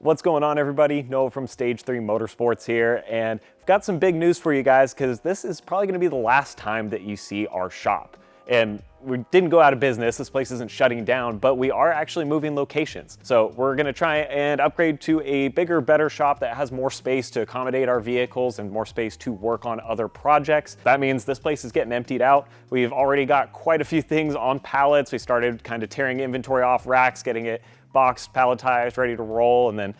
What's going on, everybody? Noah from Stage 3 Motorsports here, and I've got some big news for you guys because this is probably going to be the last time that you see our shop. And we didn't go out of business, this place isn't shutting down, but we are actually moving locations. So we're gonna try and upgrade to a bigger, better shop that has more space to accommodate our vehicles and more space to work on other projects. That means this place is getting emptied out. We've already got quite a few things on pallets. We started kind of tearing inventory off racks, getting it boxed, palletized, ready to roll, and then,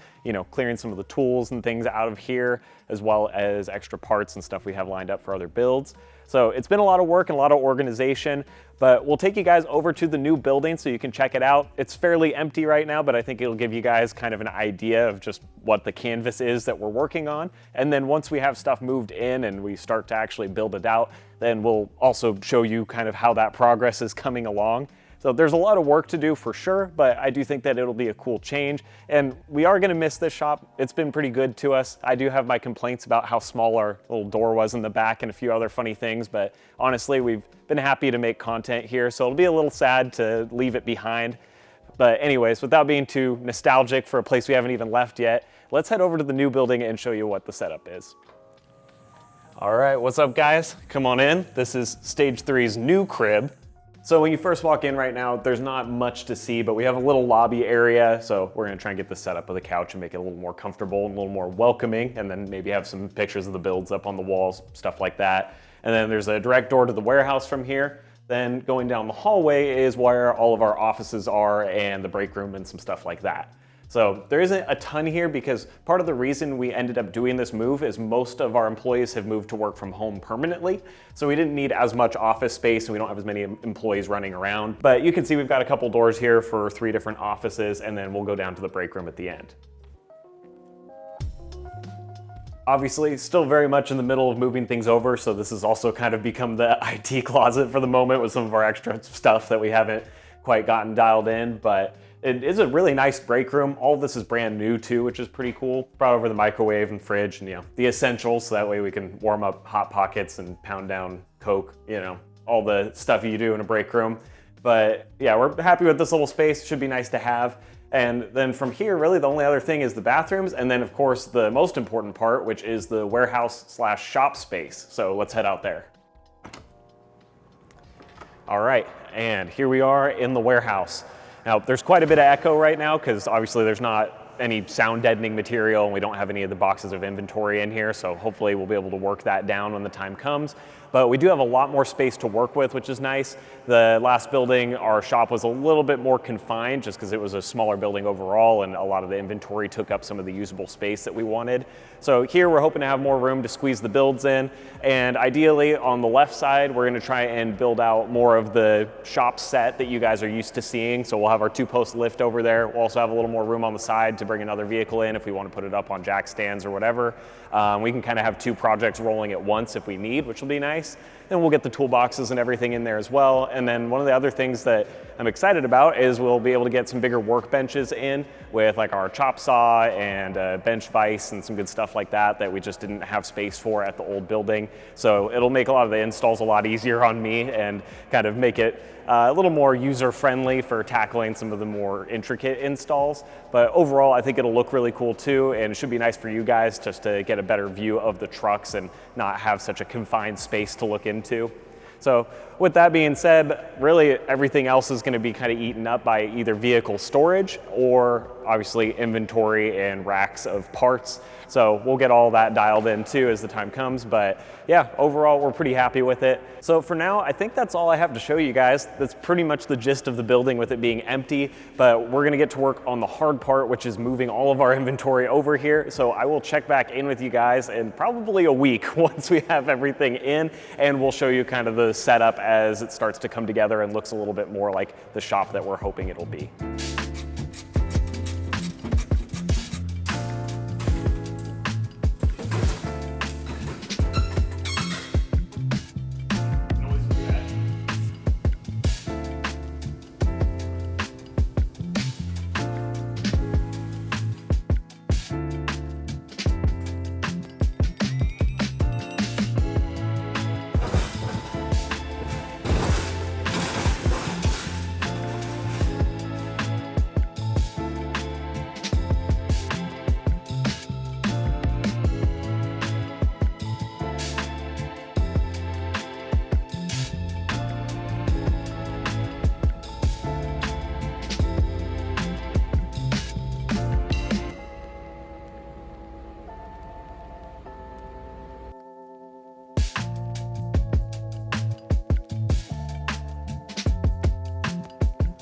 clearing some of the tools and things out of here, as well as extra parts and stuff we have lined up for other builds. So it's been a lot of work and a lot of organization, but we'll take you guys over to the new building so you can check it out. It's fairly empty right now, but I think it'll give you guys kind of an idea of just what the canvas is that we're working on. And then once we have stuff moved in and we start to actually build it out, then we'll also show you kind of how that progress is coming along. So there's a lot of work to do for sure, but I do think that it'll be a cool change. And we are gonna miss this shop. It's been pretty good to us. I do have my complaints about how small our little door was in the back and a few other funny things, but honestly, we've been happy to make content here, so it'll be a little sad to leave it behind. But anyways, without being too nostalgic for a place we haven't even left yet, let's head over to the new building and show you what the setup is. All right, what's up, guys? Come on in. This is Stage 3's new crib. So when you first walk in right now, there's not much to see, but we have a little lobby area. So we're gonna try and get this set up with a couch and make it a little more comfortable and a little more welcoming, and then maybe have some pictures of the builds up on the walls, stuff like that. And then there's a direct door to the warehouse from here. Then going down the hallway is where all of our offices are and the break room and some stuff like that. So there isn't a ton here because part of the reason we ended up doing this move is most of our employees have moved to work from home permanently. So we didn't need as much office space and we don't have as many employees running around. But you can see we've got a couple doors here for 3 different offices, and then we'll go down to the break room at the end. Obviously, still very much in the middle of moving things over, so this has also kind of become the IT closet for the moment with some of our extra stuff that we haven't quite gotten dialed in, but it is a really nice break room. All of this is brand new too, which is pretty cool. Brought over the microwave and fridge and the essentials, so that way we can warm up Hot Pockets and pound down Coke, all the stuff you do in a break room. But yeah, we're happy with this little space. It should be nice to have. And then from here, really the only other thing is the bathrooms. And then of course, the most important part, which is the warehouse/shop space. So let's head out there. All right, and here we are in the warehouse. Now, there's quite a bit of echo right now because obviously there's not any sound deadening material and we don't have any of the boxes of inventory in here, so hopefully we'll be able to work that down when the time comes. But we do have a lot more space to work with, which is nice. The last building, our shop was a little bit more confined just because it was a smaller building overall and a lot of the inventory took up some of the usable space that we wanted. So here we're hoping to have more room to squeeze the builds in. And ideally on the left side, we're gonna try and build out more of the shop set that you guys are used to seeing. So we'll have our 2-post lift over there. We'll also have a little more room on the side to bring another vehicle in if we want to put it up on jack stands or whatever. We can kind of have 2 projects rolling at once if we need, which will be nice. Then we'll get the toolboxes and everything in there as well. And then one of the other things that I'm excited about is we'll be able to get some bigger workbenches in with like our chop saw and a bench vise and some good stuff like that that we just didn't have space for at the old building. So it'll make a lot of the installs a lot easier on me and kind of make it a little more user-friendly for tackling some of the more intricate installs. But overall, I think it'll look really cool too, and it should be nice for you guys just to get a better view of the trucks and not have such a confined space to look into. So with that being said, really everything else is going to be kind of eaten up by either vehicle storage or obviously inventory and racks of parts. So we'll get all that dialed in too as the time comes. But yeah, overall, we're pretty happy with it. So for now, I think that's all I have to show you guys. That's pretty much the gist of the building with it being empty, but we're gonna get to work on the hard part, which is moving all of our inventory over here. So I will check back in with you guys in probably a week once we have everything in, and we'll show you kind of the setup as it starts to come together and looks a little bit more like the shop that we're hoping it'll be.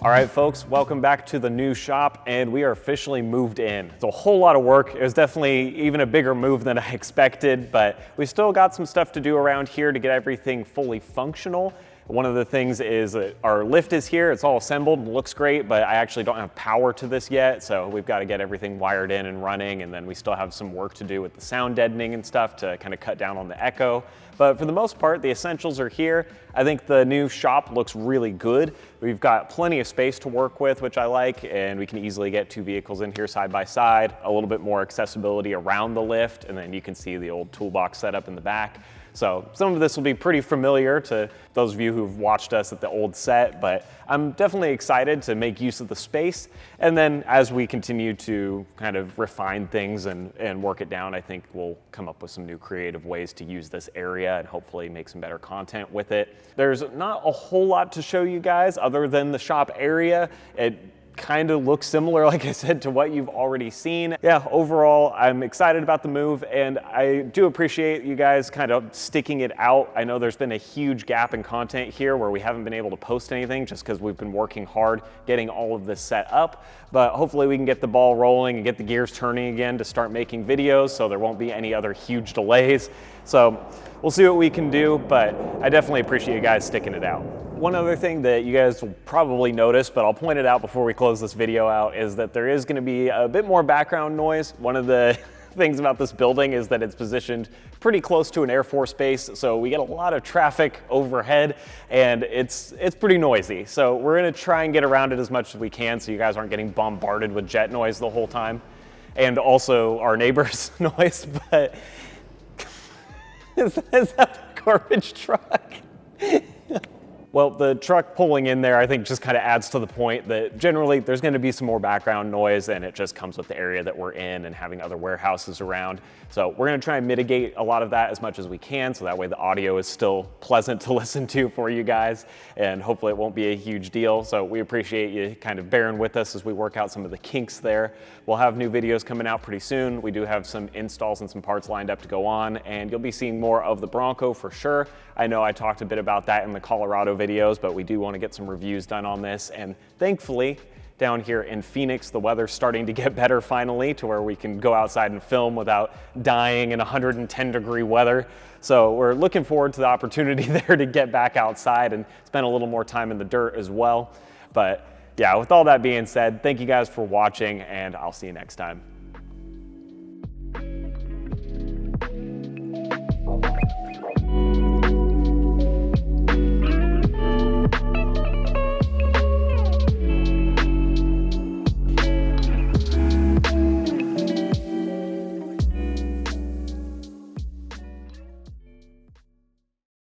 All right, folks, welcome back to the new shop, and we are officially moved in. It's a whole lot of work. It was definitely even a bigger move than I expected, but we still got some stuff to do around here to get everything fully functional. One of the things is our lift is here. It's all assembled and looks great, but I actually don't have power to this yet, so we've got to get everything wired in and running, and then we still have some work to do with the sound deadening and stuff to kind of cut down on the echo. But for the most part, the essentials are here. I think the new shop looks really good. We've got plenty of space to work with, which I like, and we can easily get 2 vehicles in here side by side, a little bit more accessibility around the lift, and then you can see the old toolbox setup in the back. So some of this will be pretty familiar to those of you who've watched us at the old set, but I'm definitely excited to make use of the space. And then as we continue to kind of refine things and work it down, I think we'll come up with some new creative ways to use this area and hopefully make some better content with it. There's not a whole lot to show you guys other than the shop area. It kind of looks similar, like I said, to what you've already seen. Yeah, overall, I'm excited about the move, and I do appreciate you guys kind of sticking it out. I know there's been a huge gap in content here where we haven't been able to post anything just because we've been working hard getting all of this set up, but hopefully we can get the ball rolling and get the gears turning again to start making videos so there won't be any other huge delays. So we'll see what we can do, but I definitely appreciate you guys sticking it out. One other thing that you guys will probably notice, but I'll point it out before we close this video out, is that there is going to be a bit more background noise. One of the things about this building is that it's positioned pretty close to an Air Force base, so we get a lot of traffic overhead, and it's pretty noisy. So we're going to try and get around it as much as we can so you guys aren't getting bombarded with jet noise the whole time, and also our neighbors' noise. But is that the garbage truck? Well, the truck pulling in there, I think, just kind of adds to the point that generally there's going to be some more background noise, and it just comes with the area that we're in and having other warehouses around. So we're going to try and mitigate a lot of that as much as we can, so that way the audio is still pleasant to listen to for you guys, and hopefully it won't be a huge deal. So we appreciate you kind of bearing with us as we work out some of the kinks there. We'll have new videos coming out pretty soon. We do have some installs and some parts lined up to go on, and you'll be seeing more of the Bronco for sure. I know I talked a bit about that in the Colorado videos, but we do want to get some reviews done on this. And thankfully, down here in Phoenix, the weather's starting to get better finally to where we can go outside and film without dying in 110-degree weather. So we're looking forward to the opportunity there to get back outside and spend a little more time in the dirt as well. But yeah, with all that being said, thank you guys for watching, and I'll see you next time.